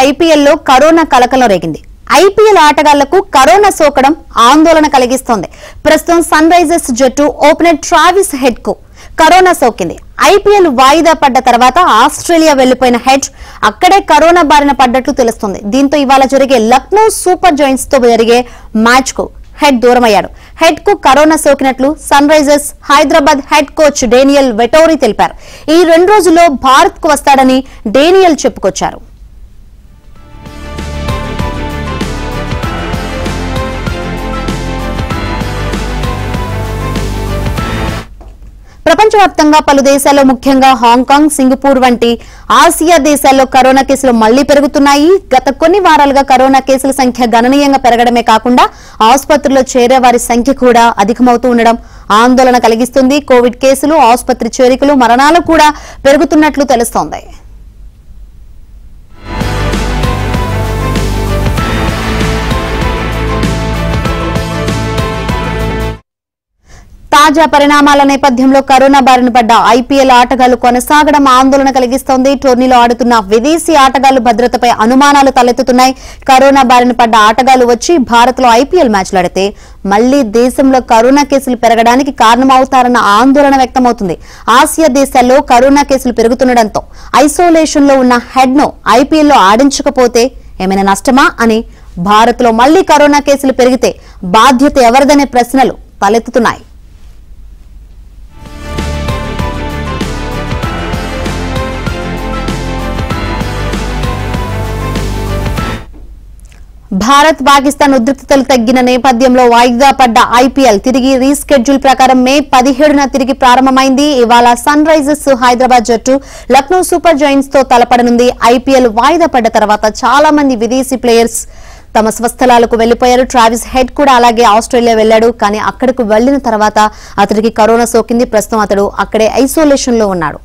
IPL లో corona కలకలం రేగింది. ఐపీఎల్ ఆటగాళ్లకు కరోనా సోకడం ఆందోళన కలిగిస్తోంది. ప్రస్తుతం సన్ రైజర్స్ జట్టు ఓపెనర్ ట్రావిస్ హెడ్ కు కరోనా సోకింది. ఐపీఎల్ వాయిదా పడ్డ తర్వాత ఆస్ట్రేలియా వెళ్లిపోయిన హెడ్ అక్కడే కరోనా బారిన పడ్డట్లు తెలుస్తోంది. దీంతో ఇవాళ జరిగే లక్నో సూపర్ జైంట్స్ తో జరిగే మ్యాచ్ కు హెడ్ దూరమయ్యాడు. హెడ్ కు కరోనా సోకినట్లు Sunrisers Hyderabad head coach Daniel Vettori తెలిపారు. ఈ 2 రోజుల్లో భారత్ కు వస్తాడని డేనియల్ చెప్పుకొచ్చారు. ప్రపంచవ్యాప్తంగా పలు దేశాల్లో ముఖ్యంగా హాంకాంగ్, సింగపూర్ వంటి ఆసియా దేశాల్లో కరోనా కేసులు మళ్లీ పెరుగుతున్నాయి. గత కొన్ని వారాలుగా కరోనా కేసుల సంఖ్య గణనీయంగా పెరగడమే కాకుండా ఆసుపత్రుల్లో చేరే వారి సంఖ్య కూడా అధికమవుతూ ఉండడం ఆందోళన కలిగిస్తుంది. కోవిడ్ కేసులు, ఆసుపత్రి చేరికలు, మరణాలు కూడా పెరుగుతున్నట్లు తెలుస్తోంది. తాజా పరిణామాల నేపథ్యంలో కరోనా బారిన పడ్డ ఐపీఎల్ ఆటగాళ్లు కొనసాగడం ఆందోళన కలిగిస్తోంది. టోర్నీలో ఆడుతున్న విదేశీ ఆటగాళ్లు భద్రతపై అనుమానాలు తలెత్తుతున్నాయి. కరోనా బారిన పడ్డ ఆటగాళ్లు వచ్చి భారత్ లో ఐపీఎల్ మ్యాచ్లు ఆడితే మళ్లీ దేశంలో కరోనా కేసులు పెరగడానికి కారణమవుతారన్న ఆందోళన వ్యక్తమవుతుంది. ఆసియా దేశాల్లో కరోనా కేసులు పెరుగుతుండటంతో ఐసోలేషన్ లో ఉన్న హెడ్ ను ఐపీఎల్ లో ఆడించకపోతే ఏమైనా నష్టమా అని, భారత్ లో మళ్లీ కరోనా కేసులు పెరిగితే బాధ్యత ఎవరిదనే ప్రశ్నలు తలెత్తుతున్నాయి. భారత్ పాకిస్తాన్ ఉద్రిక్తతలు తగ్గిన నేపథ్యంలో వాయిదా పడ్డ ఐపీఎల్ తిరిగి రీస్కెడ్యూల్ ప్రకారం మే 17న తిరిగి ప్రారంభమైంది. ఇవాళ సన్ రైజర్స్ హైదరాబాద్ జట్టు లక్నో సూపర్ జైంట్స్ తో తలపడనుంది. ఐపీఎల్ వాయిదా పడ్డ తర్వాత చాలా మంది విదేశీ ప్లేయర్స్ తమ స్వస్థలాలకు వెళ్లిపోయారు. ట్రావిస్ హెడ్ కూడా అలాగే ఆస్ట్రేలియా వెళ్లాడు. కానీ అక్కడకు వెళ్లిన తర్వాత అతడికి కరోనా సోకింది. ప్రస్తుతం అతడు అక్కడే ఐసోలేషన్ లో ఉన్నాడు.